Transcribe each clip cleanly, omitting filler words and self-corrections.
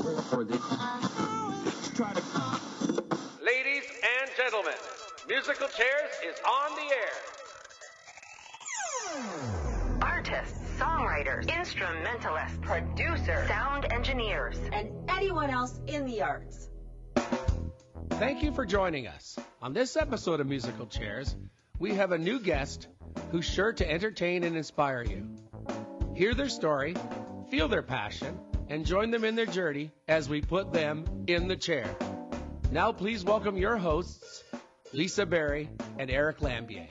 Ladies and gentlemen, Musical Chairs is on the air. Artists, songwriters, instrumentalists, producers, sound engineers, and anyone else in the arts. Thank you for joining us. On this episode of Musical Chairs, we have a new guest who's sure to entertain and inspire you. Hear their story, feel their passion, and join them in their journey as we put them in the chair. Now please welcome your hosts, Lisa Berry and Eric Lambier.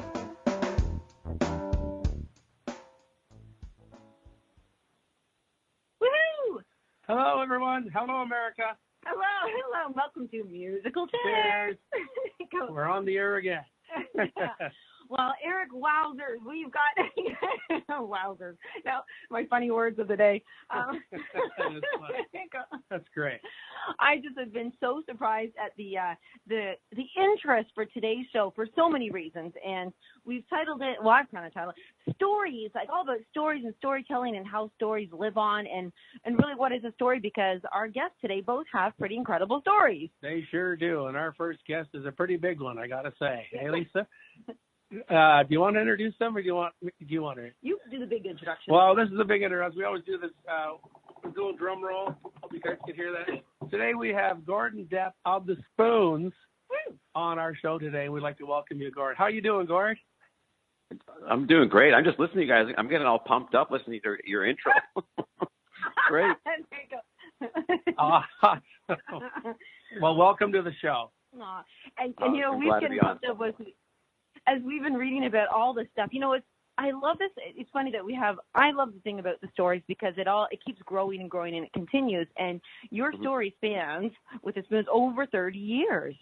Woohoo! Hello, everyone. Hello, America. Hello. Welcome to Musical Chairs. We're on the air again. Well, Eric, wowzers. We've got wowzers. Now, my funny words of the day. That's great. I just have been so surprised at the interest for today's show for so many reasons, and we've titled it. Well, I've kind of titled it "Stories," like all about stories and storytelling and how stories live on, and really what is a story? Because our guests today both have pretty incredible stories. They sure do, and our first guest is a pretty big one, I gotta say. Hey, Lisa. Do you want to introduce them, or do you want to? You do the big introduction. Well, this is a big introduction. We always do this little drum roll. Hope you guys can hear that. Today we have Gordon Deppe of the Spoons on our show today. We'd like to welcome you, Gord. How you doing, Gord? I'm doing great. I'm just listening to you guys. I'm getting all pumped up listening to your intro. Great. Well, welcome to the show. And you know, we've been pumped up with. As we've been reading about all this stuff, you know, I love this. It's funny that I love the thing about the stories because it keeps growing and growing and it continues. And your story spans with the Spoons over 30 years.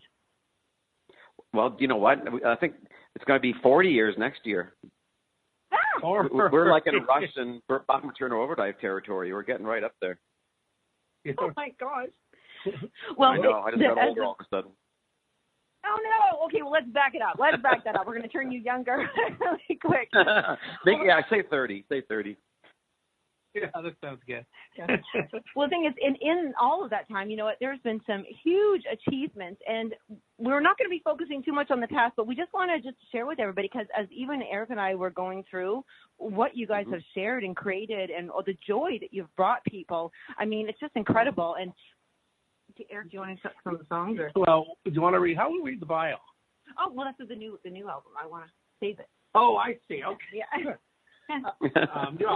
Well, you know what? I think it's going to be 40 years next year. Ah! We're like in a rush and Bachman Turner Overdrive territory. We're getting right up there. Oh my gosh! Well, I know. I just got older all of a sudden. Oh, no. Okay, well, let's back it up. Let's back that up. We're going to turn you younger really quick. Yeah, say 30. Say 30. Yeah, that sounds good. Yeah. Well, the thing is, in all of that time, you know what, there's been some huge achievements, and we're not going to be focusing too much on the past, but we just want to just share with everybody, because as even Eric and I were going through what you guys have shared and created and the joy that you've brought people, I mean, it's just incredible. And Eric, do you want to check some of the songs? Or? Well, do you want to read? How will we read the bio? Oh, well, that's the new album. I want to save it. Oh, I see. Okay. Yeah.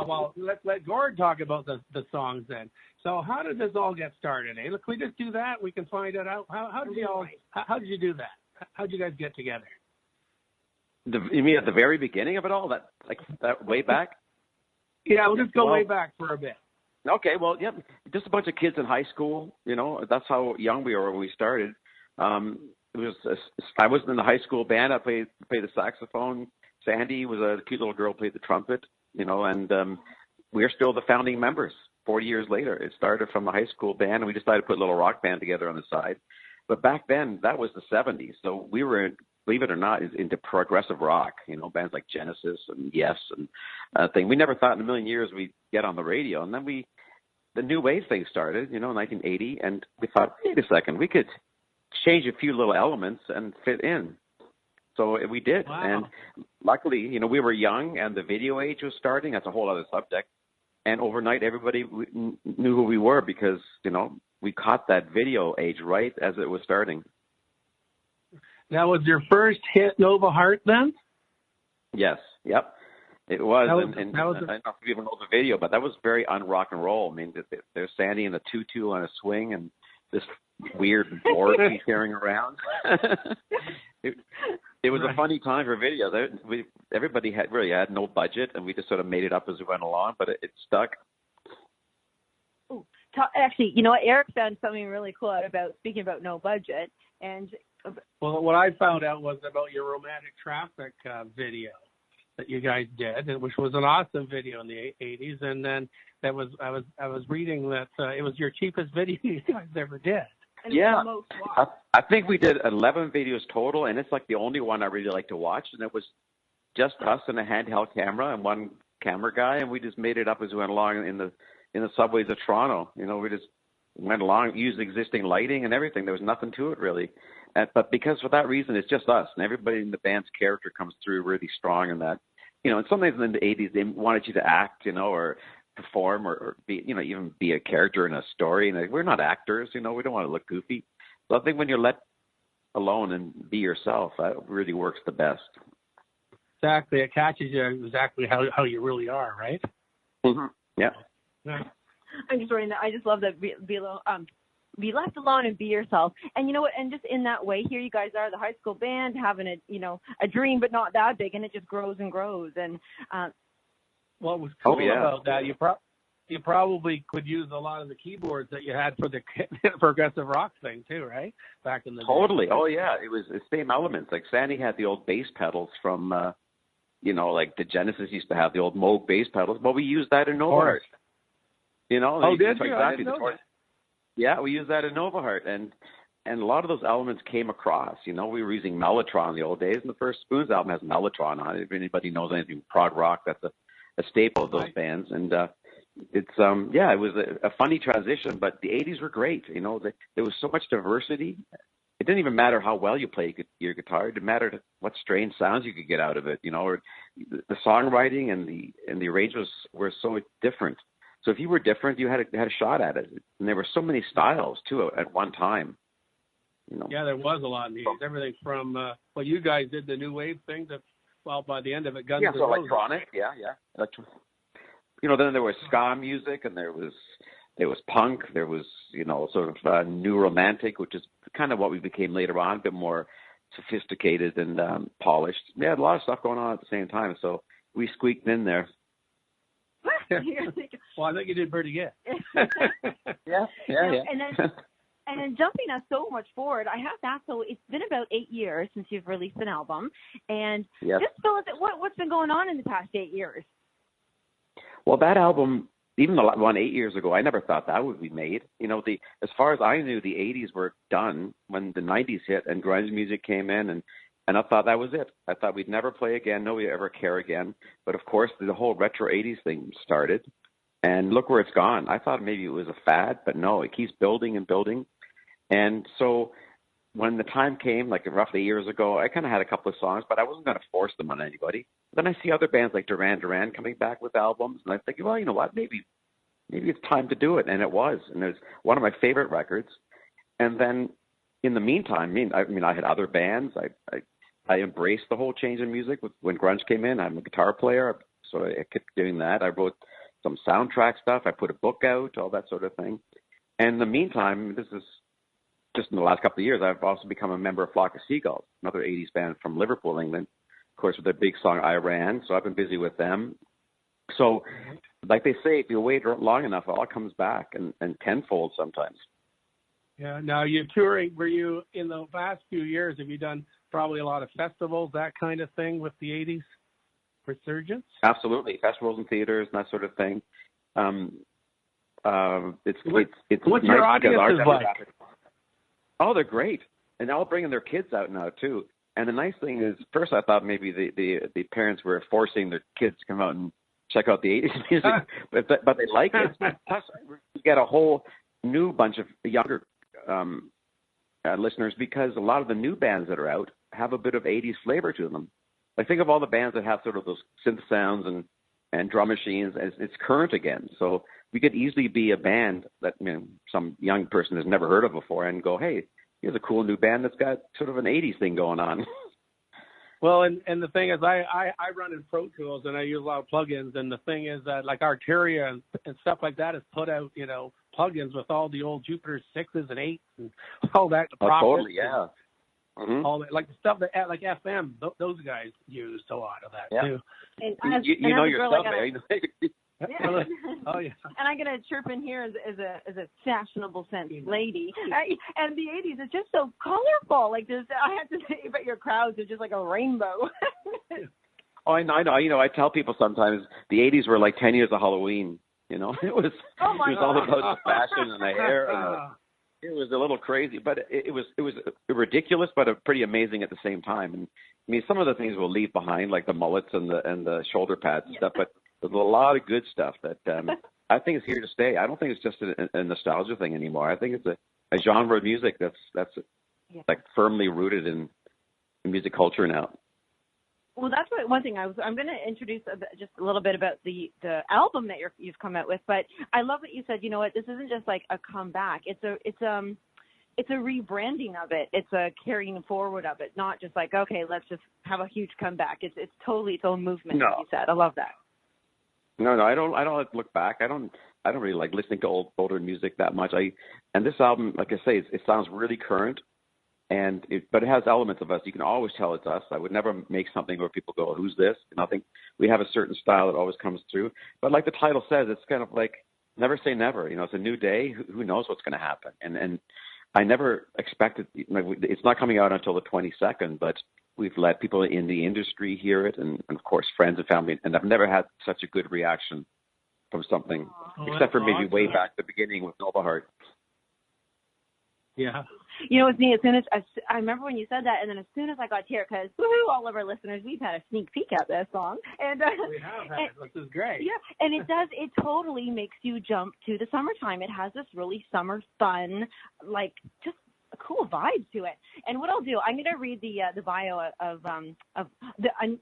Well, let Gord talk about the songs then. So, how did this all get started? Eh? Look, we just do that. We can find it out. How did you do that? How did you guys get together? You mean at the very beginning of it all? That way back? Yeah, we'll just go way back for a bit. Okay, well, yeah, just a bunch of kids in high school. You know, that's how young we were when we started. I was in the high school band. I played the saxophone. Sandy was a cute little girl, played the trumpet. You know, and we're still the founding members. 40 years later, it started from the high school band, and we decided to put a little rock band together on the side. But back then, that was the 70s, so we were, believe it or not, into progressive rock. You know, bands like Genesis and Yes and thing. We never thought in a million years we'd get on the radio, and then the new wave thing started, you know, in 1980, and we thought, wait a second, we could change a few little elements and fit in. So we did. Wow. And luckily, you know, we were young and the video age was starting. That's a whole other subject. And overnight, everybody knew who we were because, you know, we caught that video age right as it was starting. Now, was your first hit Nova Heart then? Yes. Yep. It was. I don't know if you even know the video, but that was very un-rock and roll. I mean, there's Sandy in a tutu on a swing and this weird board he's carrying around. It was a funny time for videos. Everybody had no budget, and we just sort of made it up as we went along, but it stuck. Ooh, actually, you know what? Eric found something really cool about speaking about no budget. And well, what I found out was about your romantic traffic video that you guys did, which was an awesome video in the 80s. And then I was reading that it was your cheapest video you guys ever did. And yeah, I think we did 11 videos total, and it's like the only one I really like to watch. And it was just us and a handheld camera and one camera guy, and we just made it up as we went along in the subways of Toronto. You know, we just went along, used existing lighting and everything. There was nothing to it really. But because for that reason, it's just us, and everybody in the band's character comes through really strong in that. And sometimes in the 80s, they wanted you to act, or perform or be, even be a character in a story. And we're not actors, we don't want to look goofy. So I think when you're let alone and be yourself, that really works the best. Exactly. It catches you exactly how you really are, right? Mm-hmm. Yeah. I'm just writing that. I just love that. Be left alone and be yourself. And you know what? And just in that way, here you guys are, the high school band, having a dream, but not that big, and it just grows and grows. And what was cool about that, you probably could use a lot of the keyboards that you had for the progressive rock thing too, right? Back in the totally. day. Oh yeah, it was the same elements. Like Sandy had the old bass pedals from, like the Genesis used to have the old Moog bass pedals. Well, we used that in Nova Heart. Oh, did you? Exactly. I didn't know that. Yeah, we used that in Nova Heart, and a lot of those elements came across. We were using Mellotron in the old days, and the first Spoons album has Mellotron on it. If anybody knows anything from prog rock, that's a staple of those bands. And it was a funny transition, but the 80s were great. There was so much diversity. It didn't even matter how well you play your guitar. It didn't matter what strange sounds you could get out of it. Or the songwriting and the arrangements were so different. So if you were different, you had a shot at it. And there were so many styles, too, at one time. Yeah, there was a lot in the 80s. Everything from, you guys did the new wave thing to, by the end of it, Guns N' Roses. Electronic, yeah. Then there was ska music, and there was punk. There was, sort of new romantic, which is kind of what we became later on, a bit more sophisticated and polished. We had a lot of stuff going on at the same time, so we squeaked in there. Well, I think you did pretty good. Yeah. And then jumping us so much forward, I have to ask, so it's been about 8 years since you've released an album, and just fill us in, what's been going on in the past 8 years? Well, that album, even the one 8 years ago, I never thought that would be made. As far as I knew, the 80s were done when the 90s hit and grunge music came in, and I thought that was it. I thought we'd never play again, nobody would ever care again. But of course, the whole retro 80s thing started, and look where it's gone. I thought maybe it was a fad, but no, it keeps building and building. And so when the time came, like roughly years ago, I kind of had a couple of songs, but I wasn't going to force them on anybody. Then I see other bands like Duran Duran coming back with albums, and I think, well, you know what, maybe it's time to do it. And it was. And it was one of my favorite records. And then in the meantime, I had other bands. I embraced the whole change in music when grunge came in. I'm a guitar player, so I kept doing that. I wrote some soundtrack stuff. I put a book out, all that sort of thing. And in the meantime, this is just in the last couple of years, I've also become a member of Flock of Seagulls, another 80s band from Liverpool, England, of course, with their big song, I Ran. So I've been busy with them. So like they say, if you wait long enough, it all comes back and tenfold sometimes. Yeah. Now, you're touring. Were you, in the past few years, have you done probably a lot of festivals, that kind of thing with the 80s resurgence? Absolutely. Festivals and theaters and that sort of thing. It's what's nice your audience like? Oh, they're great. And they're all bringing their kids out now, too. And the nice thing is, first I thought maybe the parents were forcing their kids to come out and check out the 80s music, but they like it. Plus, we get a whole new bunch of younger listeners, because a lot of the new bands that are out have a bit of 80s flavor to them. Like, think of all the bands that have sort of those synth sounds and drum machines. It's current again. So we could easily be a band that some young person has never heard of before and go, hey, here's a cool new band that's got sort of an 80s thing going on. Well, and the thing is, I run in Pro Tools, and I use a lot of plugins, and the thing is that, like, Arteria and stuff like that has put out, plugins with all the old Jupiter 6s and 8s and all that. Totally, yeah. Mm-hmm. All that, like the stuff that, like FM, those guys used a lot of that, too. And you know your stuff, yeah. Oh yeah. And I'm gonna chirp in here as a fashionable sense lady. And the 80s is just so colorful. Like, I have to say about your crowds, it's just like a rainbow. Oh, I know. I tell people sometimes the 80s were like 10 years of Halloween. It was all about the fashion and the hair. And it was a little crazy, but it was ridiculous, but pretty amazing at the same time. And I mean, some of the things we'll leave behind, like the mullets and the shoulder pads and stuff, but there's a lot of good stuff that I think it's here to stay. I don't think it's just a nostalgia thing anymore. I think it's a genre of music that's like firmly rooted in music culture now. Well, that's one thing I'm going to introduce just a little bit about the album that you've come out with. But I love what you said. You know what? This isn't just like a comeback. It's a rebranding of it. It's a carrying forward of it. Not just like, okay, let's just have a huge comeback. It's totally its own movement. No. Like you said. I love that. No, I don't look back. I don't really like listening to older music that much. And this album, like I say, it sounds really current. But it has elements of us. You can always tell it's us. I would never make something where people go, "Who's this?" And I think we have a certain style that always comes through. But like the title says, it's kind of like never say never. It's a new day. Who knows what's going to happen? And I never expected. It's not coming out until the 22nd, but we've let people in the industry hear it, and of course friends and family. And I've never had such a good reaction from something, except for maybe way back at the beginning with Nova Heart. Yeah. You know, it's neat. As soon as I remember when you said that, and then as soon as I got here, because woohoo, all of our listeners, we've had a sneak peek at this song, and we have had, which is great. Yeah, and it totally makes you jump to the summertime. It has this really summer fun, like just a cool vibe to it. And what I'll do, I'm going to read the bio of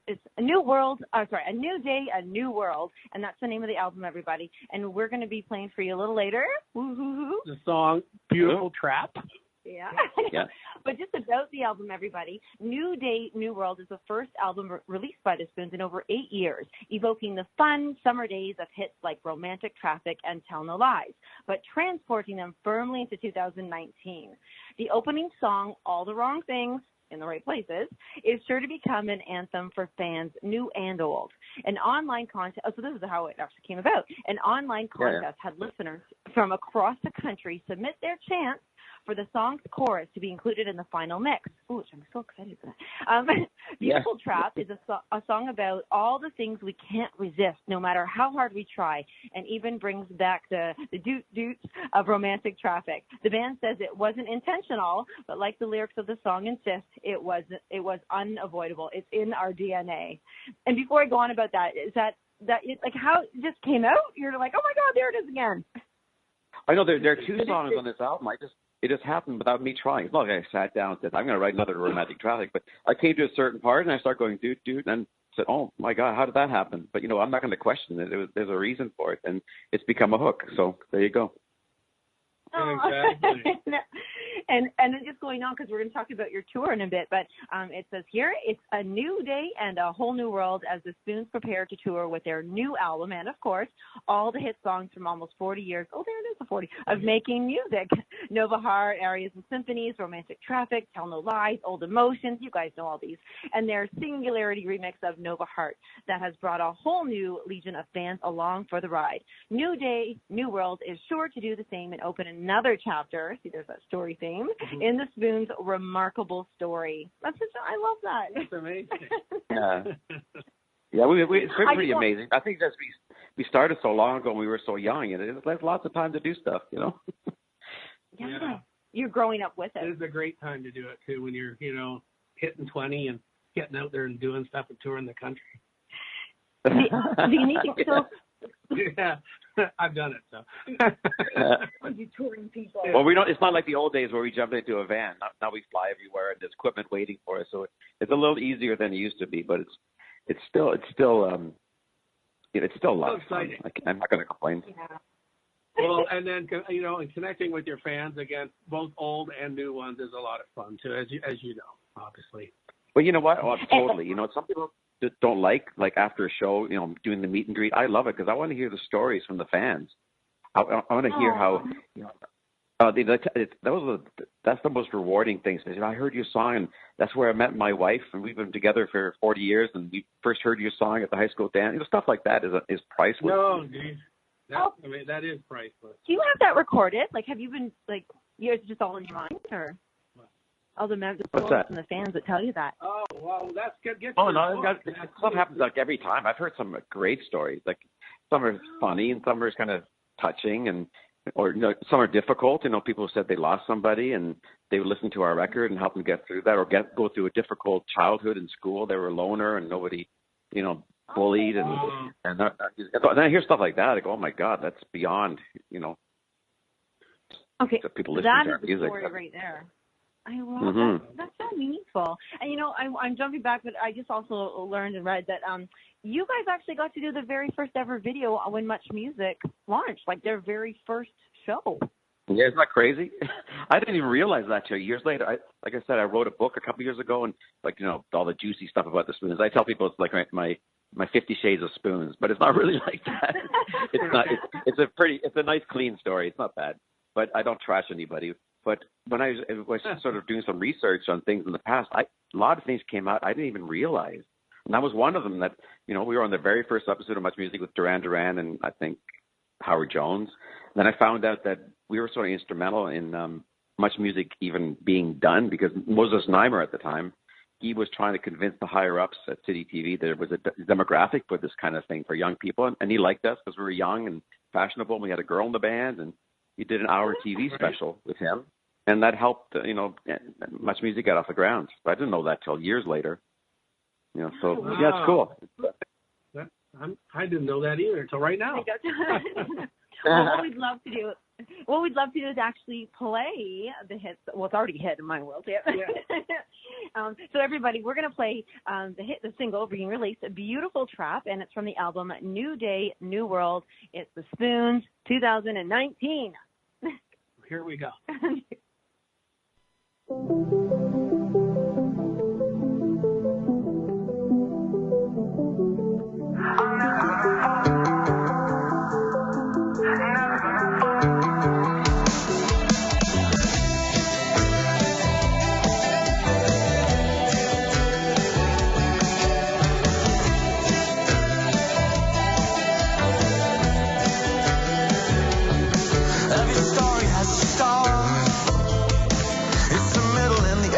it's a new world. A new day, a new world, and that's the name of the album, everybody. And we're going to be playing for you a little later. Woo-hoo-hoo. The song "Beautiful Trap." Yeah. Yeah. But just about the album, everybody, New Day, New World is the first album released by the Spoons in over 8 years, evoking the fun summer days of hits like Romantic Traffic and Tell No Lies, but transporting them firmly into 2019. The opening song, All the Wrong Things, in the right places, is sure to become an anthem for fans new and old. An online contest, so this is how it actually came about. An online contest had listeners from across the country submit their chants for the song's chorus to be included in the final mix. Ooh, I'm so excited for that. Beautiful Trap is a song about all the things we can't resist, no matter how hard we try, and even brings back the doot-doots of Romantic Traffic. The band says it wasn't intentional, but like the lyrics of the song insist, it was unavoidable. It's in our DNA. And before I go on about that, is that like how it just came out? You're like, oh my God, there it is again. I know there are two songs on this album. It just happened without me trying. It's not like I sat down and said, I'm going to write another Romantic Traffic. But I came to a certain part and I started going, dude, and said, oh, my God, how did that happen? But, I'm not going to question it. There's a reason for it. And it's become a hook. So there you go. Exactly. And then just going on, because we're going to talk about your tour in a bit, but it says here, it's a new day and a whole new world as the Spoons prepare to tour with their new album and, of course, all the hit songs from almost 40 years, oh, there it is, the 40, of making music. Nova Heart, Arias and Symphonies, Romantic Traffic, Tell No Lies, Old Emotions, you guys know all these, and their Singularity remix of Nova Heart that has brought a whole new legion of fans along for the ride. New Day, New World is sure to do the same and open another chapter, see there's that story theme, in the Spoons' remarkable story. I love that. That's amazing. Yeah. Yeah, it's pretty amazing. I think that we started so long ago and we were so young, and there's lots of time to do stuff, Yeah. You're growing up with it. It is a great time to do it, too, when you're, hitting 20 and getting out there and doing stuff and touring the country. The unique thing, so... Yeah, I've done it, so. You touring people. Well, it's not like the old days where we jumped into a van. Now we fly everywhere and there's equipment waiting for us. So it's a little easier than it used to be, but it's still a lot of fun. I'm not going to complain. Yeah. Well, and then and connecting with your fans again, both old and new ones, is a lot of fun too, as you know, obviously. Well, you know what? Oh, totally. Some people just don't like after a show, doing the meet and greet. I love it because I want to hear the stories from the fans. I want to hear how that's the most rewarding thing. So, I heard your song, and that's where I met my wife, and we've been together for 40 years, and we first heard your song at the high school dance. Stuff like that is priceless. No, dude. That is priceless. Do you have that recorded? Like, have you been, it's just all in your mind, or all the members and the fans that tell you that? Oh, well, that's good. Stuff happens every time. I've heard some great stories. Like, some are funny and some are kind of touching, or some are difficult. People said they lost somebody and they would listen to our record and help them get through that, or go through a difficult childhood in school. They were a loner and nobody, bullied, and then I hear stuff like that. I go, oh my God, that's beyond, Okay, people listening that to our is the music. story right there. I love that. That's so meaningful. And I'm jumping back, but I just also learned and read that you guys actually got to do the very first ever video when Much Music launched, like their very first show. Yeah, isn't that crazy? I didn't even realize that till years later. Like I said, I wrote a book a couple years ago, and all the juicy stuff about the spoons. I tell people it's like my 50 Shades of Spoons, but it's not really like that. It's not. It's a nice, clean story. It's not bad, but I don't trash anybody. But when I was sort of doing some research on things in the past, a lot of things came out I didn't even realize. And that was one of them that, we were on the very first episode of Much Music with Duran Duran and I think Howard Jones. And then I found out that we were sort of instrumental in Much Music even being done because Moses Neimer at the time, he was trying to convince the higher-ups at City TV that there was a demographic for this kind of thing for young people. And he liked us because we were young and fashionable. And we had a girl in the band, and he did an hour TV special with him. And that helped, Much Music get off the ground. But I didn't know that till years later. Yeah, it's cool. I didn't know that either until right now. Well, what we'd love to do is actually play the hits. Well, it's already hit in my world, yeah. So everybody, we're going to play the single being released, Beautiful Trap, and it's from the album New Day, New World. It's the Spoons, 2019. Here we go. Every story has a star. It's the middle and the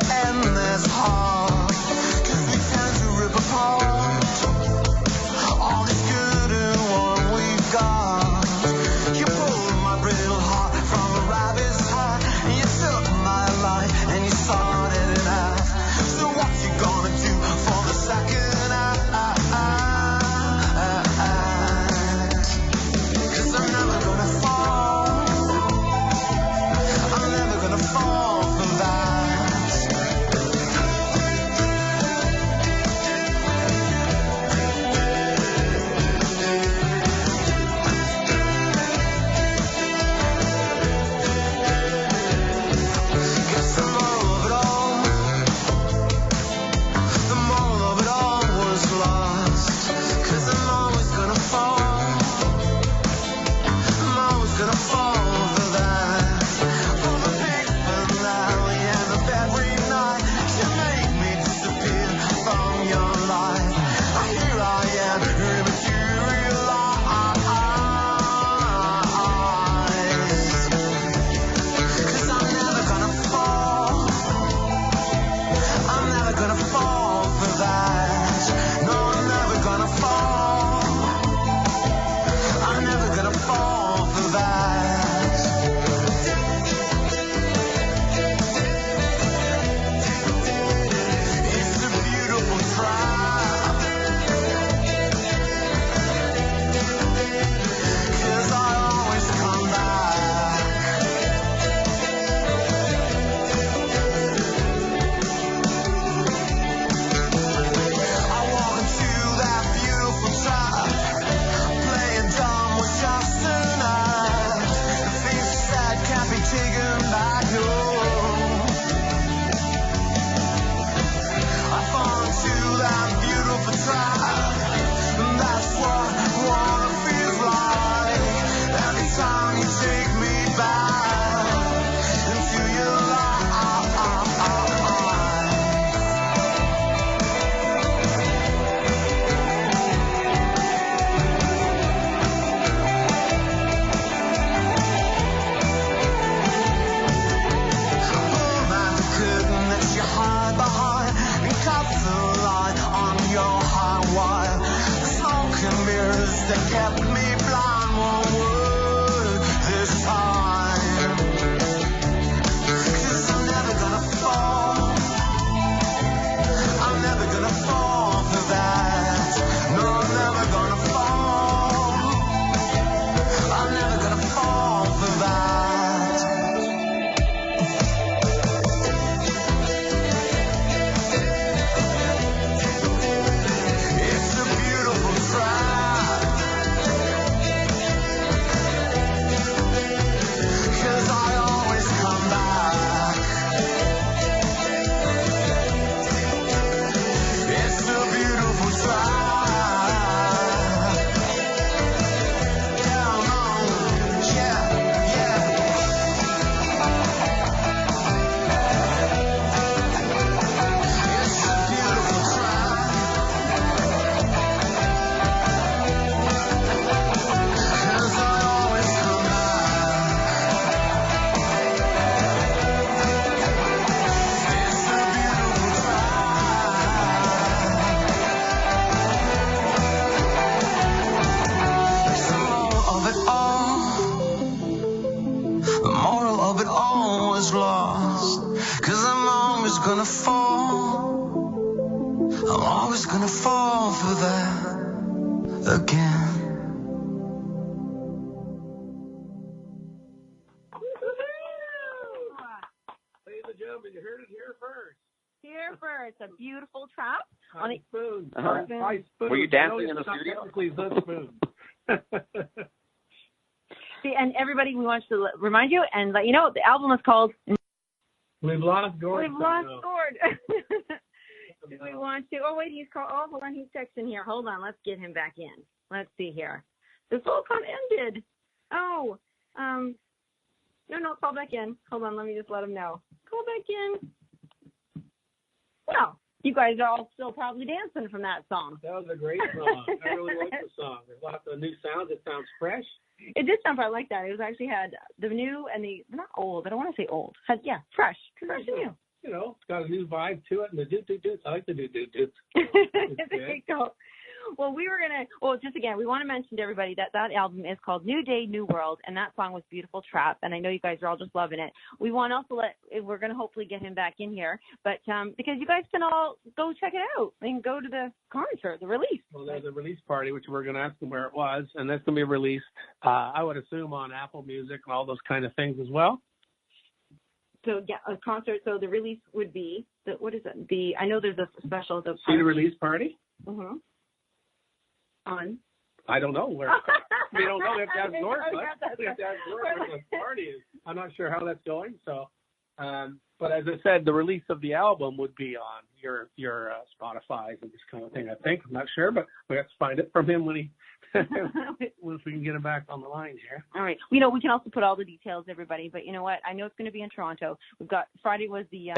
walls, 'cause I'm always gonna fall. I'm always gonna fall for that again. Ladies and gentlemen, you heard it here first. Here first, a beautiful trap on the Spoon. Were you dancing in the studio? Technically, the spoon. See, and everybody, we want to remind you and let you know the album is called We've lost Gord. We've lost Gord. Do we want to? Oh, wait, he's called. Oh, hold on, he's texting here. Hold on, let's get him back in. Let's see here. This whole con ended. Oh, no, call back in. Hold on, let me just let him know. Call back in. Well, you guys are all still probably dancing from that song. That was a great song. I really like the song. There's lots of new sounds. It sounds fresh. It did sound like that. It was actually had the new and the, not old, I don't want to say old. Fresh and new. You know, it's got a new vibe to it, and the doot. I like the doot. There you go. Well, just again, we want to mention to everybody that album is called New Day, New World, and that song was Beautiful Trap, and I know you guys are all just loving it. We want to also we're going to hopefully get him back in here, but because you guys can all go check it out and go to the concert, the release. Well, there's a release party, which we're going to ask them where it was, and that's going to be released, I would assume, on Apple Music and all those kind of things as well. So, yeah, a concert, so the release would be, what is it? I know there's a special. The release party? Mm-hmm. On? I don't know where. We don't know. We have to ask Gord. We have to ask Gord where the party is. I'm not sure how that's going. So, but as I said, the release of the album would be on your Spotify and this kind of thing. I think. I'm not sure, but we have to find it from him when he. Once we can get him back on the line here. All right. We can also put all the details, everybody. But you know what? I know it's going to be in Toronto. We've got Friday was the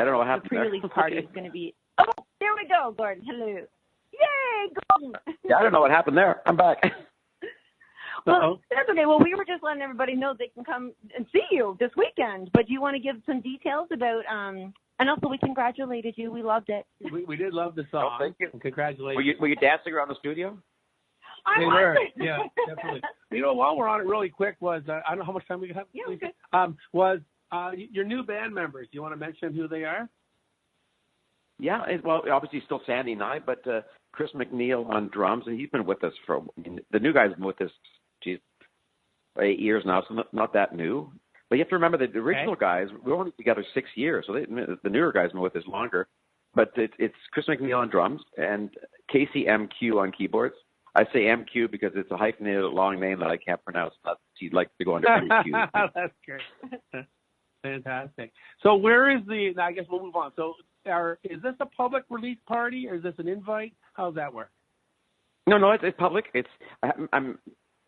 pre-release party. It's going to be. Oh, there we go, Gordon. Hello. Yay, Gordon. Yeah, I don't know what happened there. I'm back. Well, that's okay. Well, we were just letting everybody know they can come and see you this weekend. But do you want to give some details about? And also, we congratulated you. We loved it. We did love the song. Oh, thank you. Congratulations. Were you dancing around the studio? They were. Yeah, definitely. You know, while we're on it really quick was, I don't know how much time we have. Yeah, okay. Was your new band members. Do you want to mention who they are? Yeah, well, obviously still Sandy and I, but Chris McNeil on drums, and he's been with us the new guy's been with us, 8 years now, so not that new. But you have to remember that the original guys, we were only together 6 years, so the newer guys have been with us longer. But it's Chris McNeil on drums and Casey MQ on keyboards. I say MQ because it's a hyphenated long name that I can't pronounce. He'd like to go under MQ. That's great. Fantastic. So where is I guess we'll move on. So is this a public release party or is this an invite? How does that work? No, it's public. I'm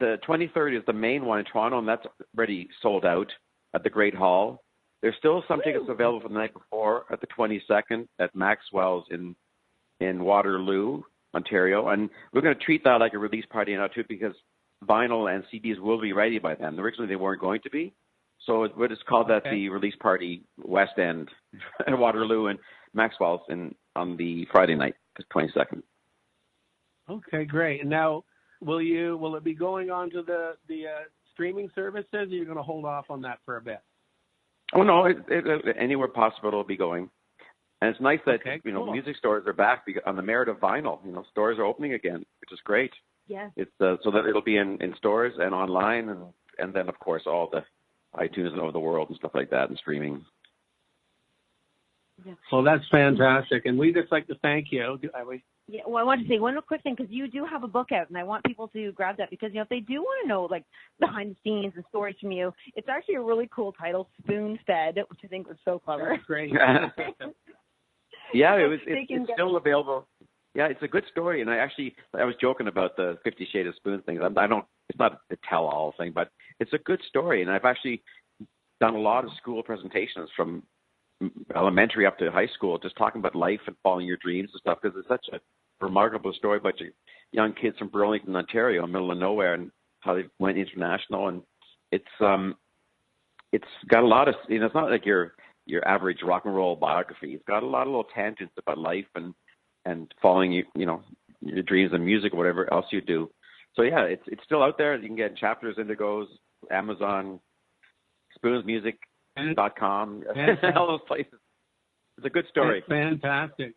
the 23rd is the main one in Toronto, and that's already sold out at the Great Hall. There's still some tickets available for the night before at the 22nd at Maxwell's in Waterloo, Ontario, and we're going to treat that like a release party now too, because vinyl and CDs will be ready by then. Originally, they weren't going to be, so we'll just call that the release party West End, Waterloo, and Maxwell's on the Friday night, the 22nd. Okay, great. And now, will it be going on to the streaming services? Or are you going to hold off on that for a bit? Oh no, anywhere possible it'll be going. And it's nice that cool. Music stores are back on the merit of vinyl. Stores are opening again, which is great. Yes. It's so that it'll be in stores and online, and then of course all the iTunes and over the world and stuff like that, and streaming. Yeah. Well, that's fantastic, and we just like to thank you. Yeah, well, I want to say one quick thing, because you do have a book out, and I want people to grab that, because if they do want to know behind the scenes and stories from you, it's actually a really cool title, Spoon Fed, which I think was so clever. That's great. Yeah, it's still available. Yeah, it's a good story, and I was joking about the 50 Shades of Spoon thing. It's not a tell-all thing, but it's a good story, and I've actually done a lot of school presentations from elementary up to high school, just talking about life and following your dreams and stuff, because it's such a remarkable story about young kids from Burlington, Ontario, middle of nowhere, and how they went international. And it's got a lot of, it's not like your average rock and roll biography. It's got a lot of little tangents about life and following your dreams and music or whatever else you do. So yeah, it's still out there. You can get Chapters, Indigos, Amazon, Spoon's Music, .com, all those places. It's a good story. Fantastic.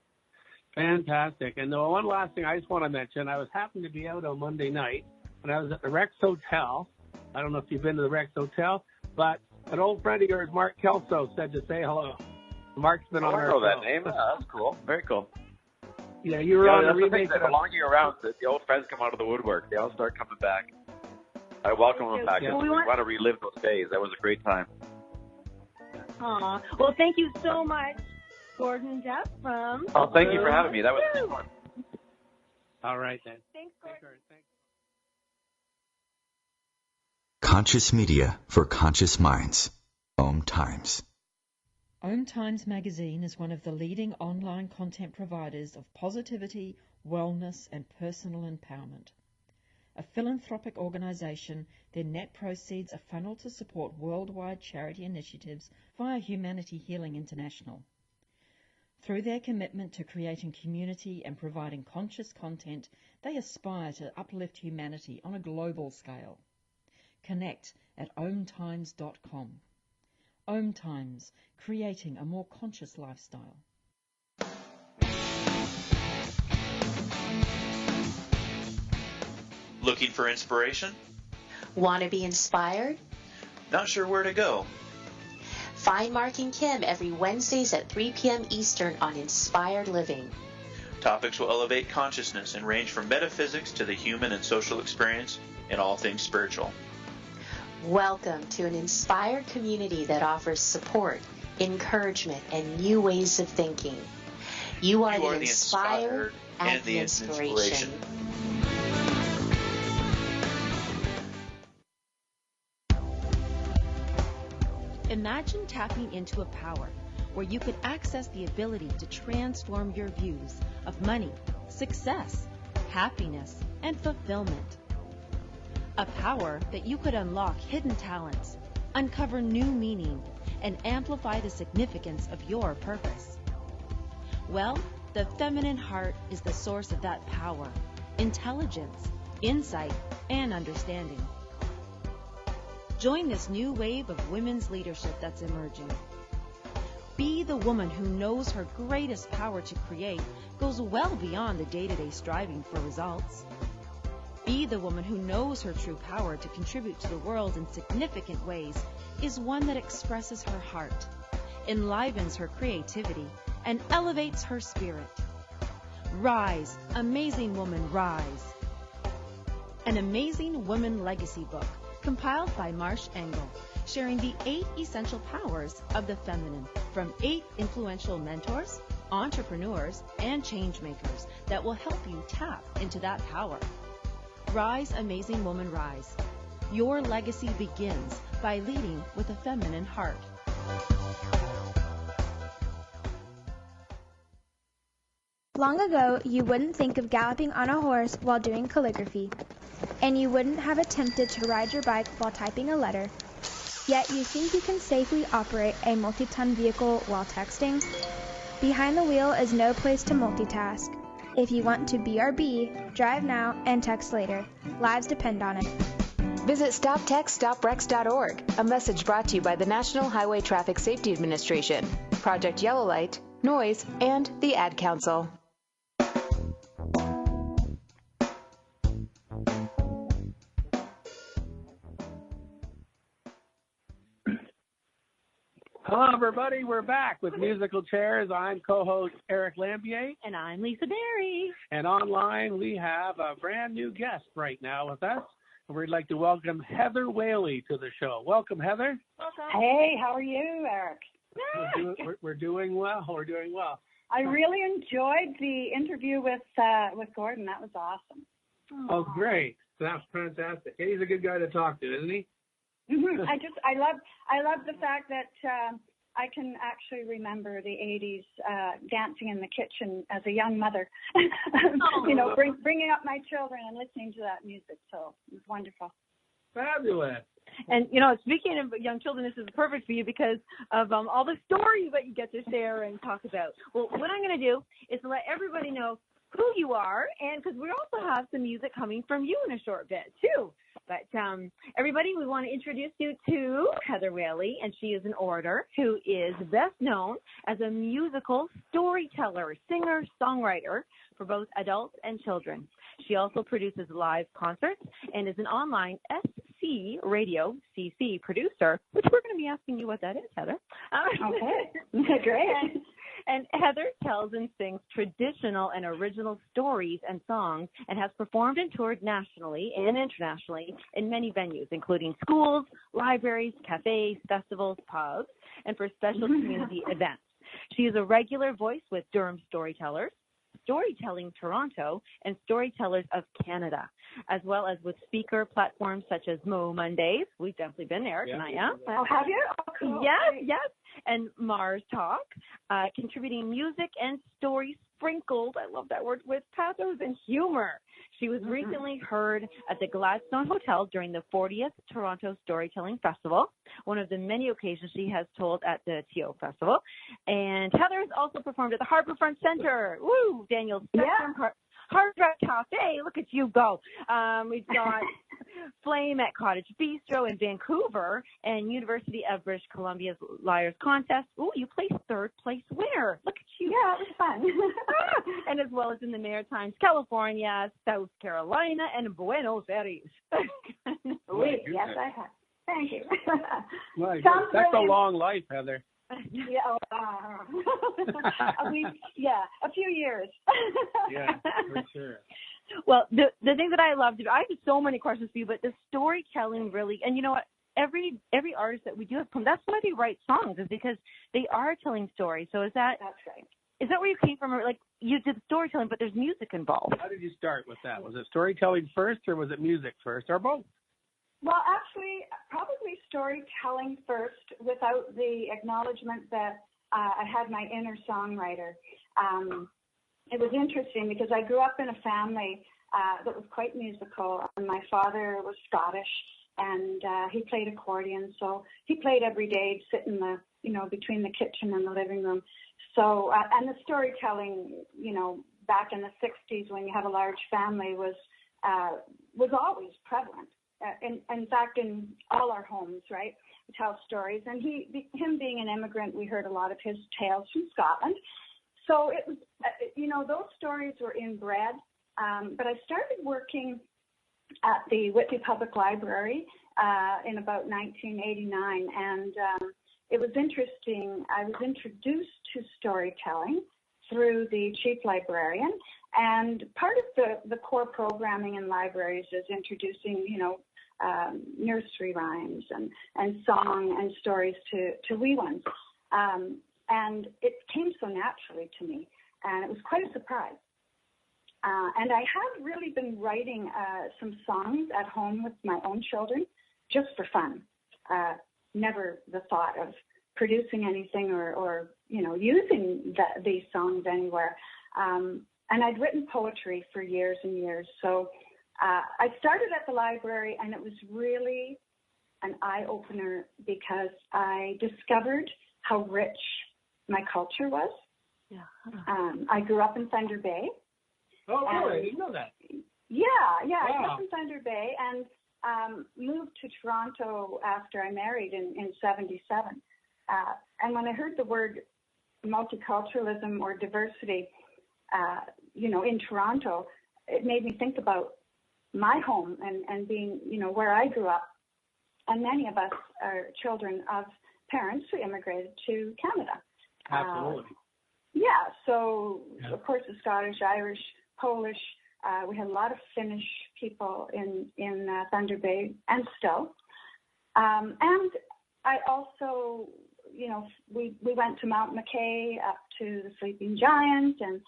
And the one last thing I just want to mention, I was happened to be out on Monday night, and I was at the Rex Hotel. I don't know if you've been to the Rex Hotel, but an old friend of yours, Mark Kelso, said to say hello. Mark's been on our show. I know that name. That's cool. Very cool. Yeah, you were on the remake. The longer you're around, the old friends come out of the woodwork. They all start coming back. I welcome them back. Yeah. We want to relive those days. That was a great time. Aw. Well, thank you so much, Gordon and Jeff from... Oh, thank you for having me. That was fun. All right, then. Thanks, Gordon. Conscious media for conscious minds. OMTimes. OMTimes magazine is one of the leading online content providers of positivity, wellness, and personal empowerment. A philanthropic organisation, their net proceeds are funneled to support worldwide charity initiatives via Humanity Healing International. Through their commitment to creating community and providing conscious content, they aspire to uplift humanity on a global scale. Connect at omtimes.com. OMTimes, creating a more conscious lifestyle. Looking for inspiration? Want to be inspired? Not sure where to go? Find Mark and Kim every Wednesdays at 3 p.m. Eastern on Inspired Living. Topics will elevate consciousness and range from metaphysics to the human and social experience and all things spiritual. Welcome to an inspired community that offers support, encouragement, and new ways of thinking. You are the inspired and the inspiration. Imagine tapping into a power where you could access the ability to transform your views of money, success, happiness, and fulfillment. A power that you could unlock hidden talents, uncover new meaning, and amplify the significance of your purpose. Well, the feminine heart is the source of that power, intelligence, insight, and understanding. Join this new wave of women's leadership that's emerging. Be the woman who knows her greatest power to create goes well beyond the day-to-day striving for results. Be the woman who knows her true power to contribute to the world in significant ways is one that expresses her heart, enlivens her creativity, and elevates her spirit. Rise, amazing woman, rise. An Amazing Woman Legacy book compiled by Marsh Engel, sharing the 8 essential powers of the feminine from 8 influential mentors, entrepreneurs, and change makers that will help you tap into that power. Rise, amazing woman, rise. Your legacy begins by leading with a feminine heart. Long ago, you wouldn't think of galloping on a horse while doing calligraphy, and you wouldn't have attempted to ride your bike while typing a letter. Yet you think you can safely operate a multi-ton vehicle while texting? Behind the wheel is no place to multitask. If you want to BRB, drive now and text later. Lives depend on it. Visit StopTextStopWrecks.org, a message brought to you by the National Highway Traffic Safety Administration, Project Yellow Light, Noise, and the Ad Council. Hello, everybody. We're back with Musical Chairs. I'm co-host Eric Lambier. And I'm Lisa Berry. And online, we have a brand new guest right now with us. And we'd like to welcome Heather Whaley to the show. Welcome, Heather. Welcome. Hey, how are you, Eric? We're doing well. We're doing well. I really enjoyed the interview with Gordon. That was awesome. Oh, great. That's fantastic. He's a good guy to talk to, isn't he? Mm-hmm. I love the fact that I can actually remember the 80s dancing in the kitchen as a young mother. You know, bringing up my children and listening to that music. So it was wonderful. Fabulous. And, you know, speaking of young children, this is perfect for you because of all the stories that you get to share and talk about. Well, what I'm going to do is to let everybody know who you are, and because we also have some music coming from you in a short bit, too. But everybody, we want to introduce you to Heather Whaley, and she is an orator who is best known as a musical storyteller, singer, songwriter for both adults and children. She also produces live concerts and is an online SC Radio CC producer, which we're going to be asking you what that is, Heather. Okay, great. And Heather tells and sings traditional and original stories and songs and has performed and toured nationally and internationally in many venues, including schools, libraries, cafes, festivals, pubs, and for special community events. She is a regular voice with Durham Storytellers, Storytelling Toronto, and Storytellers of Canada, as well as with speaker platforms such as Mo Mondays. We've definitely been there tonight, yeah? Oh, have you? Oh, cool. Yes. And Mars Talk, contributing music and stories sprinkled, I love that word, with pathos and humor. She was recently heard at the Gladstone Hotel during the 40th Toronto Storytelling Festival, one of the many occasions she has told at the TO Festival. And Heather has also performed at the Harbourfront Centre. Woo! Daniel Spectrum, Hard Rock Cafe. Look at you go. We've got Flame at Cottage Bistro in Vancouver and University of British Columbia's Liars Contest. Ooh, you placed third place winner. Look at you. Yeah, it was fun. And as well as in the Maritimes, California, South Carolina, and Buenos Aires. Yes, I have. Thank you. That's a long life, Heather. Yeah, a few years. Yeah, for sure. Well, the thing that I loved, I have so many questions for you, but the storytelling really, and you know what, every artist that we do have come, that's why they write songs, is because they are telling stories. So that's right. Is that where you came from? Or like you did storytelling, but there's music involved. How did you start with that? Was it storytelling first, or was it music first, or both? Well, actually, probably storytelling first, without the acknowledgement that I had my inner songwriter. It was interesting because I grew up in a family that was quite musical. My father was Scottish, and he played accordion, so he played every day, sitting between the kitchen and the living room. So, and the storytelling, back in the 60s when you have a large family was always prevalent. In fact, in all our homes, right, we tell stories. And him being an immigrant, we heard a lot of his tales from Scotland. So it was, those stories were inbred. But I started working at the Whitby Public Library in about 1989, and it was interesting. I was introduced to storytelling through the chief librarian, and part of the core programming in libraries is introducing, nursery rhymes and song and stories to wee ones. And it came so naturally to me, and it was quite a surprise. And I have really been writing some songs at home with my own children, just for fun. Never the thought of producing anything or using these songs anywhere. And I'd written poetry for years and years. So I started at the library, and it was really an eye-opener because I discovered how rich my culture was. Yeah. I grew up in Thunder Bay. Oh, really? I didn't know that. Yeah. Wow. I grew up in Thunder Bay and moved to Toronto after I married in 77. And when I heard the word multiculturalism or diversity, in Toronto, it made me think about my home and being, where I grew up. And many of us are children of parents who immigrated to Canada. Absolutely. So of course the Scottish, Irish, Polish, we had a lot of Finnish people in Thunder Bay, and still. And I also, we went to Mount McKay, up to the Sleeping Giant, and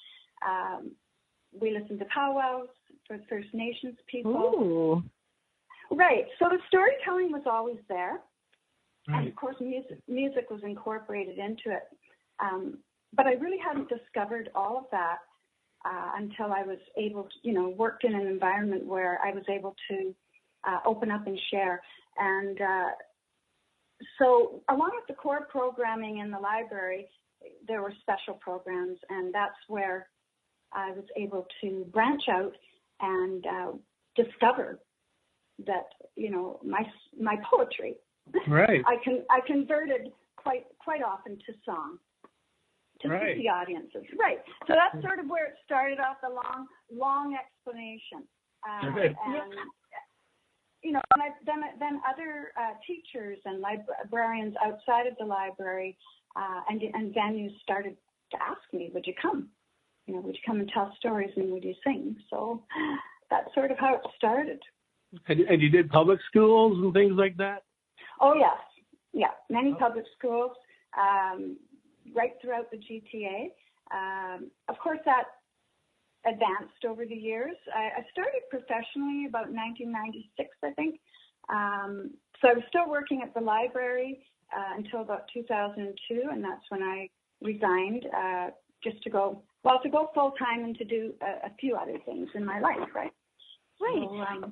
we listened to powwows for First Nations people. Ooh. Right. So the storytelling was always there. Right. And of course music was incorporated into it. But I really hadn't discovered all of that until I was able to, worked in an environment where I was able to open up and share. And so along with the core programming in the library, there were special programs, and that's where I was able to branch out and discover that, my poetry. Right. I converted quite often to song. To suit the audiences. Right. So that's sort of where it started off, the long explanation. And then other teachers and librarians outside of the library and venues started to ask me, would you come? Would you come and tell stories and would you sing? So that's sort of how it started. And you did public schools and things like that? Oh, yes. Yeah, many public schools, right throughout the GTA. Of course, that advanced over the years. I started professionally about 1996, I think. So I was still working at the library until about 2002, and that's when I resigned just to go full-time and to do a few other things in my life, right? Right. So,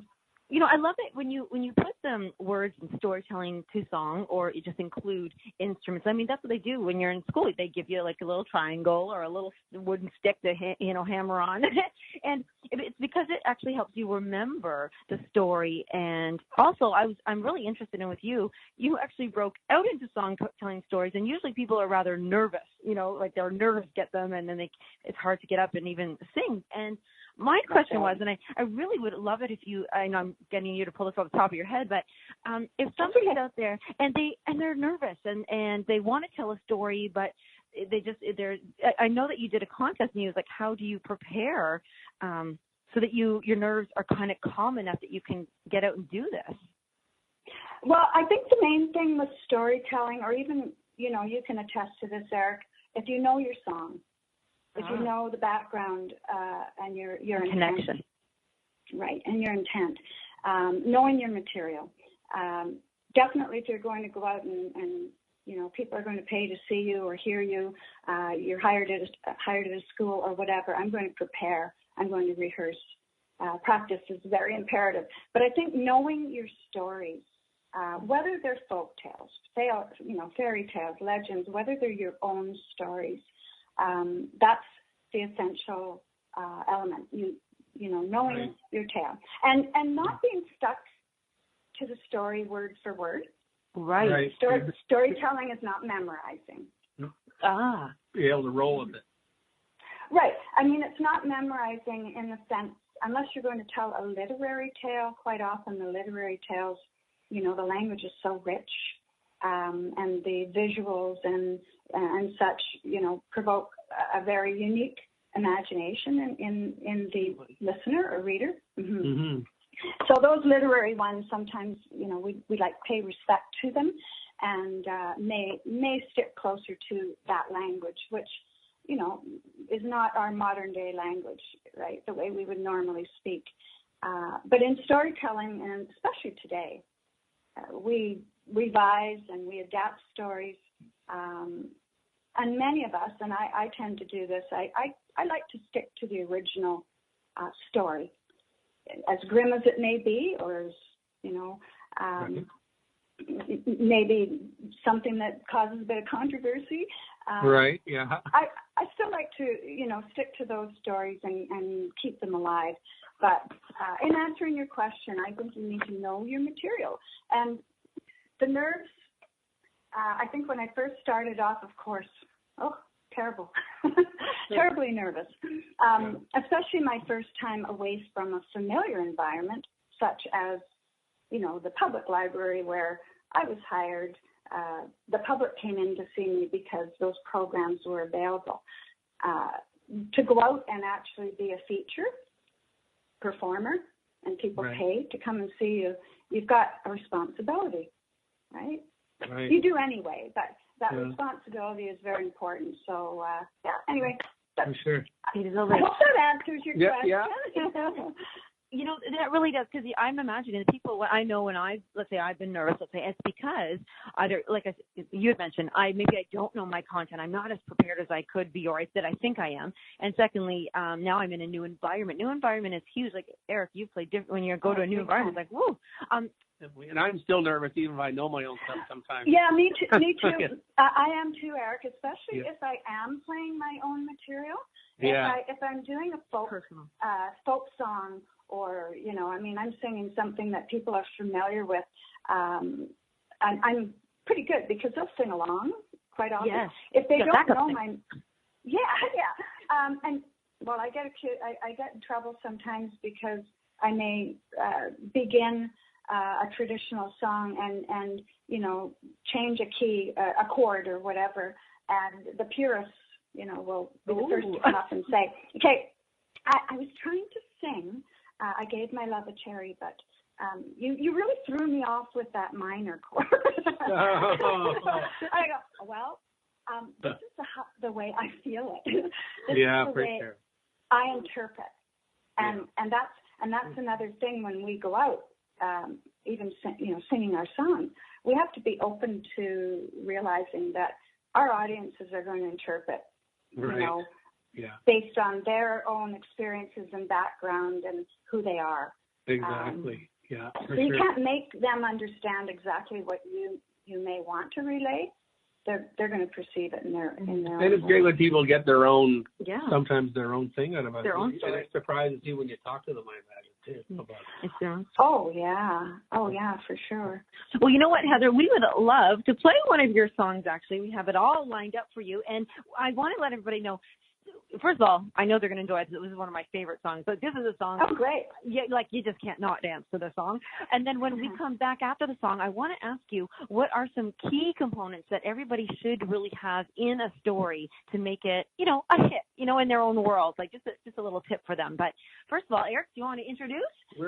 I love it when you put them words and storytelling to song, or you just include instruments. I mean, that's what they do when you're in school. They give you like a little triangle or a little wooden stick to hammer on, and it's because it actually helps you remember the story. And also, I'm really interested in with you. You actually broke out into song-telling stories, and usually people are rather nervous. Like they're nervous to get them, and then it's hard to get up and even sing. And my question was, and I really would love it if you, I know I'm getting you to pull this off the top of your head, but if somebody's out there and they're nervous and they want to tell a story, but I know that you did a contest and you was like, how do you prepare so that your nerves are kind of calm enough that you can get out and do this? Well, I think the main thing with storytelling, or even, you can attest to this, Eric, if you know your song, if you know the background and your intent, connection, right, and your intent, knowing your material. Definitely, if you're going to go out and people are going to pay to see you or hear you, you're hired at a school or whatever. I'm going to prepare. I'm going to rehearse. Practice is very imperative. But I think knowing your stories, whether they're folk tales, fairy tales, legends, whether they're your own stories. That's the essential element. Knowing your tale and not being stuck to the story word for word. Right. Storytelling is not memorizing. Be able to roll with it. Right. I mean, it's not memorizing in the sense, unless you're going to tell a literary tale. Quite often, the literary tales, the language is so rich, and the visuals and such, provoke a very unique imagination in the listener or reader. Mm-hmm. Mm-hmm. So those literary ones, sometimes, we like pay respect to them and may stick closer to that language, which, is not our modern day language, right? The way we would normally speak. But in storytelling, and especially today, we revise and we adapt stories. And many of us, and I tend to do this, I like to stick to the original story, as grim as it may be, or as, maybe something that causes a bit of controversy. Right, yeah. I still like to, stick to those stories and keep them alive. But in answering your question, I think you need to know your material. And the nerves, I think when I first started off, of course, terrible, terribly nervous, especially my first time away from a familiar environment, such as, the public library where I was hired. The public came in to see me because those programs were available. To go out and actually be a feature performer and people pay to come and see you, you've got a responsibility, right? You do anyway, but that responsibility is very important. So, anyway. I'm sure. I hope that answers your question. Yeah. You know, that really does, because I'm imagining the people, I know when let's say I've been nervous, let's say it's because either, like you had mentioned, maybe I don't know my content. I'm not as prepared as I could be, or that I think I am. And secondly, now I'm in a new environment. New environment is huge. Like, Eric, you play different when you go to a new environment. It's like, woo. And I'm still nervous, even if I know my own stuff sometimes. Yeah, me too. I am too, Eric, especially if I am playing my own material. Yeah. If I'm doing a folk song, or, you know, I mean, I'm singing something that people are familiar with, and I'm pretty good because they'll sing along quite often. Yes. If they don't know my, and well, I get in trouble sometimes because I may begin a traditional song and you know, change a key, a chord or whatever, and the purists, you know, will be the first to come up and say, okay, I was trying to sing. I gave my love a cherry, but you really threw me off with that minor chord. I go, well, this is the way I feel it. This is the way sure. I interpret, and that's another thing when we go out, even singing our song, we have to be open to realizing that our audiences are going to interpret, you know. Yeah. Based on their own experiences and background and who they are. Exactly. Yeah. So you can't make them understand exactly what you may want to relay. They're going to perceive it in their And it's great when people get their own, sometimes their own thing out of it. Their own and it's surprising to see when you talk to them, I imagine, too. About it. Oh, yeah, for sure. Well, you know what, Heather? We would love to play one of your songs, actually. We have it all lined up for you. And I want to let everybody know, first of all, I know they're going to enjoy it. It was one of my favorite songs. But this is a song. Oh, great. Yeah, like you just can't not dance to the song. And then when we come back after the song, I want to ask you, what are some key components that everybody should really have in a story to make it, you know, a hit, you know, in their own world? Like just a little tip for them. But first of all, Eric, do you want to introduce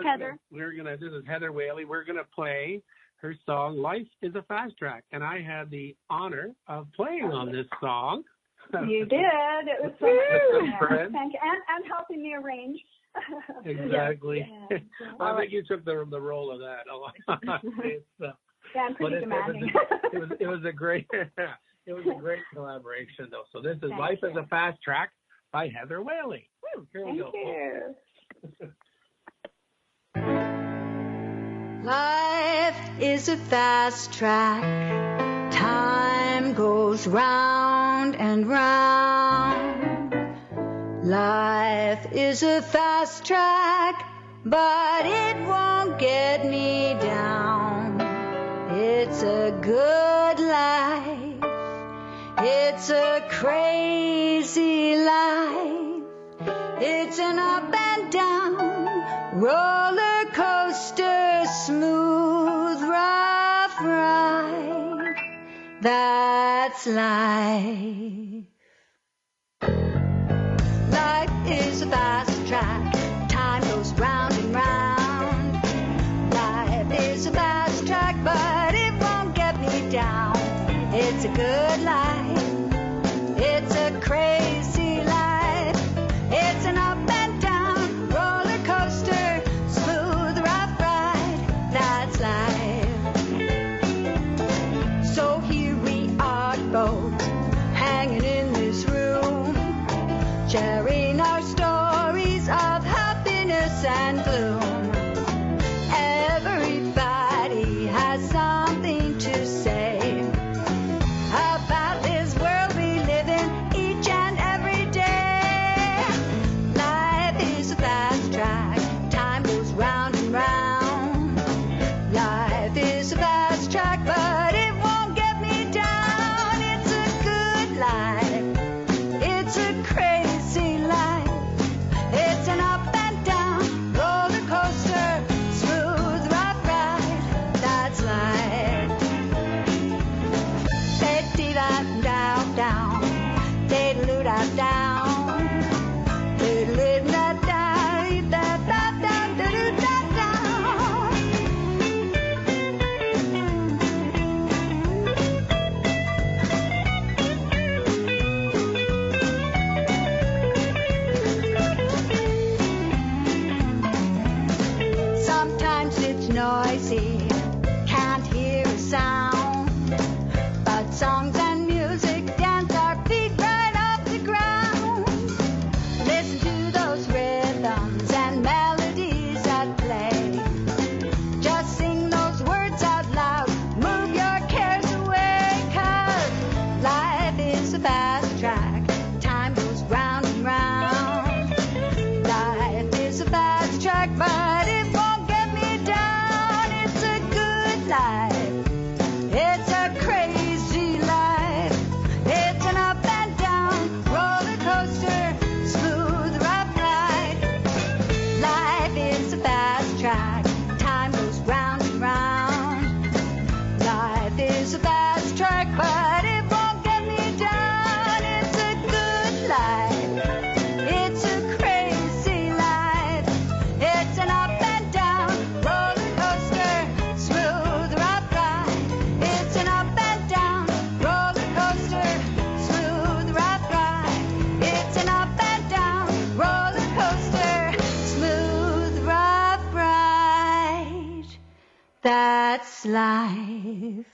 Heather? This is Heather Whaley. We're going to play her song, Life is a Fast Track. And I had the honor of playing on this song. You did. It was so much. Thank you. And helping me arrange. Exactly. Yeah. I think you took the role of that. I'm pretty demanding. It was a great collaboration though. So this is Life is a Fast Track by Heather Whaley. Here we go. Thank you. Life is a fast track. Time goes round and round. Life is a fast track, but it won't get me down. It's a good life. It's a crazy life. It's an up and down roller coaster, smooth, rough ride. That's life. Life is a fast track. Time goes round and round. Life is a fast track, but it won't get me down. It's a good life. It's a crazy life. It's an up and down roller coaster, smooth, rough ride. That's life. So here we are, folks, hanging in this room, sharing our stories of happiness and gloom. Everybody has something to say about this world we live in each and every day. Life is a fast track. Time goes round and round. Life is a fast track, but it won't get me down. It's a good life. It's a crazy life. It's an up and down roller coaster, smooth, rough ride. That's life. Down, down, down, down. That's life.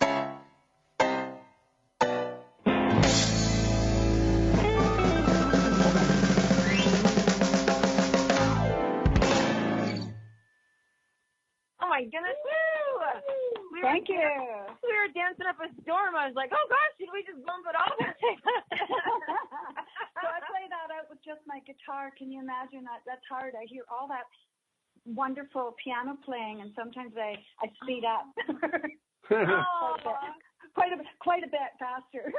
Oh my goodness! Thank you. We were dancing up a storm. I was like, oh gosh, should we just bump it off? So I play that out with just my guitar. Can you imagine that? That's hard. I hear all that wonderful piano playing, and sometimes I speed up. Quite a bit faster.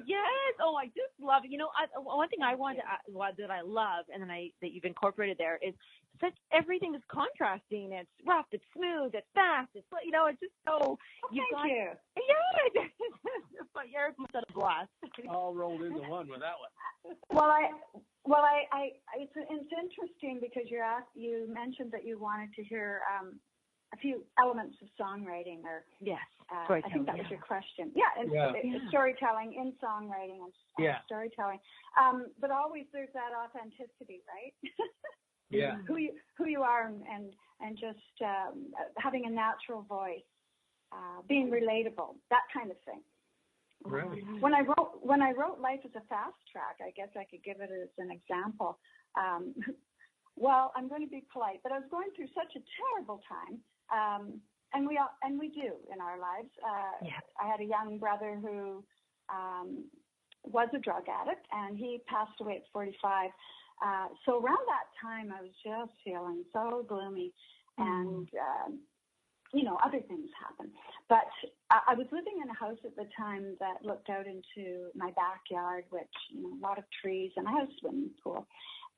Yes. Oh, I just love it. You know, one thing I wanted to add, that I love, and then that you've incorporated there is everything is contrasting. It's rough, it's smooth, it's fast. It's it's just so. Thank you. Yeah. But yours was a blast. All rolled into one with that one. Well, it's interesting because you mentioned that you wanted to hear a few elements of songwriting, or yes, I think that was your question. Storytelling in songwriting and storytelling. But always there's that authenticity, right? Yeah. Who you are and just having a natural voice, being relatable, that kind of thing. Really? When I wrote Life as a Fast Track, I guess I could give it as an example. Well, I'm going to be polite, but I was going through such a terrible time, and we do in our lives. I had a young brother who was a drug addict, and he passed away at 45. So around that time, I was just feeling so gloomy, and other things happened. But I was living in a house at the time that looked out into my backyard, which a lot of trees, and I had a swimming pool,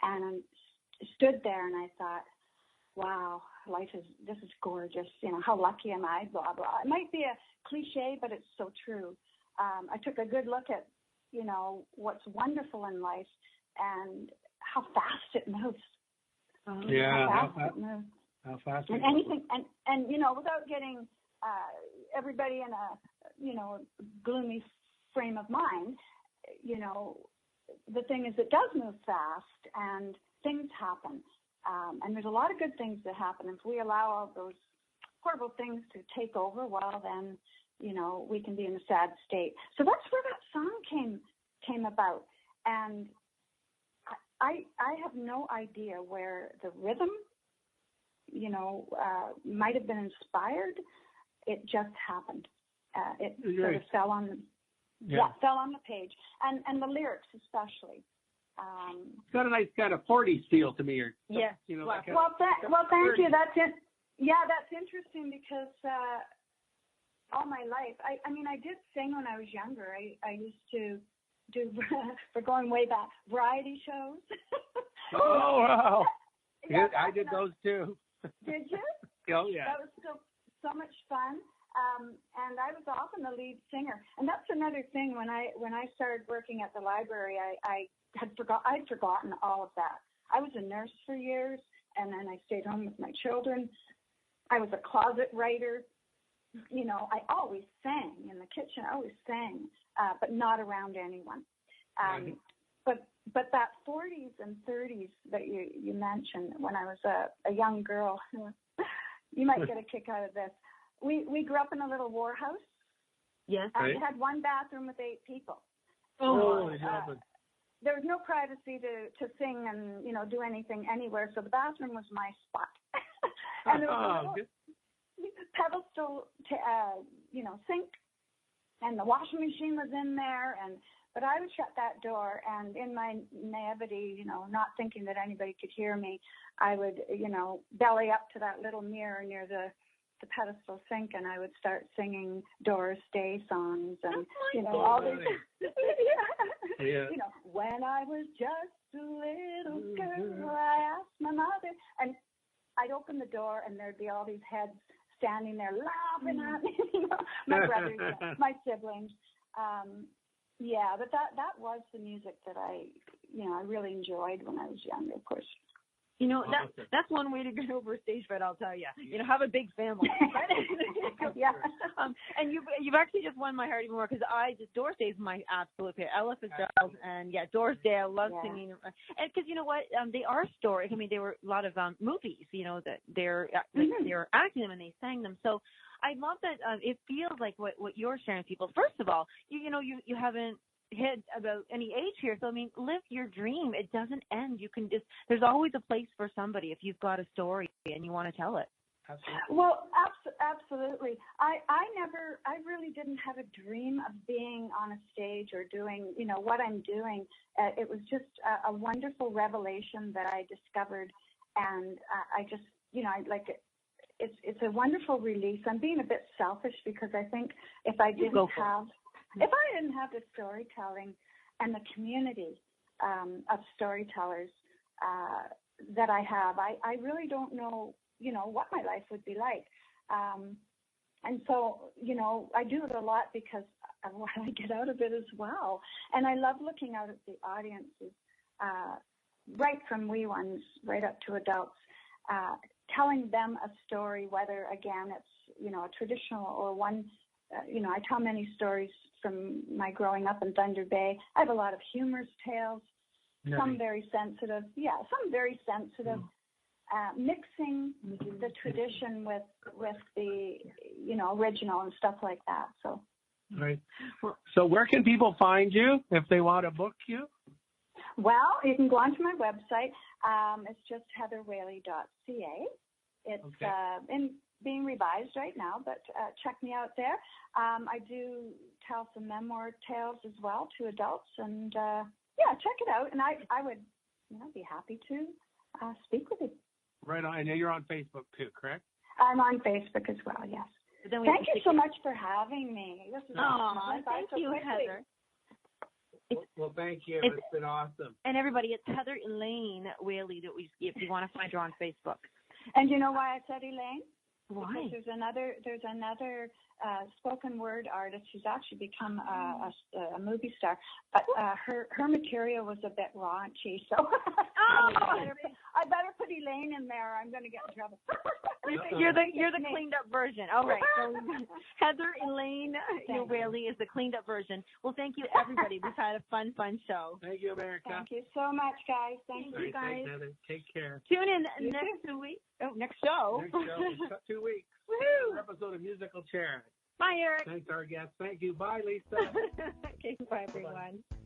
and I stood there and I thought, wow, this is gorgeous. How lucky am I? Blah blah. It might be a cliche, but it's so true. I took a good look at what's wonderful in life and how fast it moves. How fast and anything and without getting everybody in a gloomy frame of mind, the thing is, it does move fast and things happen, and there's a lot of good things that happen. If we allow all those horrible things to take over, well then we can be in a sad state. So that's where that song came about, and I have no idea where the rhythm might have been inspired. It just happened. It sort of fell on the fell on the page, and the lyrics especially. It's got a nice kind of 40s feel to me. Thank you. That's it. Yeah, that's interesting because all my life, I mean, I did sing when I was younger. I used to do, for going way back, variety shows. Oh wow! Yeah, I did those too. Did you? Oh yeah. That was so much fun. And I was often the lead singer. And that's another thing. When I started working at the library, I'd forgotten all of that. I was a nurse for years, and then I stayed home with my children. I was a closet writer. I always sang in the kitchen. I always sang, but not around anyone. But that 40s and 30s that you mentioned, when I was a young girl, you might get a kick out of this. We grew up in a little war house. Yes. And we had one bathroom with 8 people. There was no privacy to sing and do anything anywhere, so the bathroom was my spot. And there was a pedestal sink, and the washing machine was in there, but I would shut that door, and in my naivety, not thinking that anybody could hear me, I would belly up to that little mirror near the pedestal sink, and I would start singing Doris Day songs and all these. When I was just a little girl, I asked my mother, and I'd open the door, and there'd be all these heads standing there laughing at me. My brothers, my siblings. But that was the music that I really enjoyed when I was young, of course. That's one way to get over stage fright, I'll tell you. Have a big family. Yeah. And you've actually just won my heart even more, because Doris Day is my absolute favorite. Ella Fitzgerald, and Doris Day, I love singing. And because you know what, they are stories. I mean, they were a lot of movies. That they were acting them and they sang them. So I love that it feels like what you're sharing with people. First of all, you haven't hit about any age here. So, I mean, live your dream. It doesn't end. You can there's always a place for somebody if you've got a story and you want to tell it. Absolutely. Well, absolutely. I really didn't have a dream of being on a stage or doing, what I'm doing. It was just a wonderful revelation that I discovered, and I just, I like it. It's a wonderful release. I'm being a bit selfish because I think if I didn't have the storytelling and the community of storytellers that I have, I really don't know, what my life would be like. And so, I do it a lot because of what I get out of it as well. And I love looking out at the audiences, right from wee ones right up to adults, telling them a story, whether, again, it's, a traditional or one, I tell many stories from my growing up in Thunder Bay. I have a lot of humorous tales, some very sensitive. Yeah, some very sensitive. Mixing the tradition with the original and stuff like that. So right. So where can people find you if they want to book you? Well, you can go onto my website. It's just heatherwhaley.ca. It's being revised right now, but check me out there. I do tell some memoir tales as well to adults, and check it out. And I would be happy to speak with you. Right on. I know you're on Facebook too, correct? I'm on Facebook as well, yes. Thank you so much for having me. This is awesome. Thank you, Heather. Well, thank you. It's been awesome. And everybody, it's Heather Elaine Whaley that if you want to find her on Facebook. And you know why I said Elaine? Why? Because there's another spoken word artist who's actually become a movie star, but her material was a bit raunchy, so I better put Elaine in there. I'm going to get in trouble. You're the cleaned up version. All right. So Heather Elaine Whaley is the cleaned up version. Well, thank you, everybody. We've had a fun show. Thank you, America. Thank you so much, guys. Thank you, guys. Thanks, Heather. Take care. Tune in next week. Oh, next show. Next show. It's 2 weeks. Woohoo! Another episode of Musical Chair. Bye, Eric. Thanks, our guest. Thank you. Bye, Lisa. Okay, bye, everyone. Bye.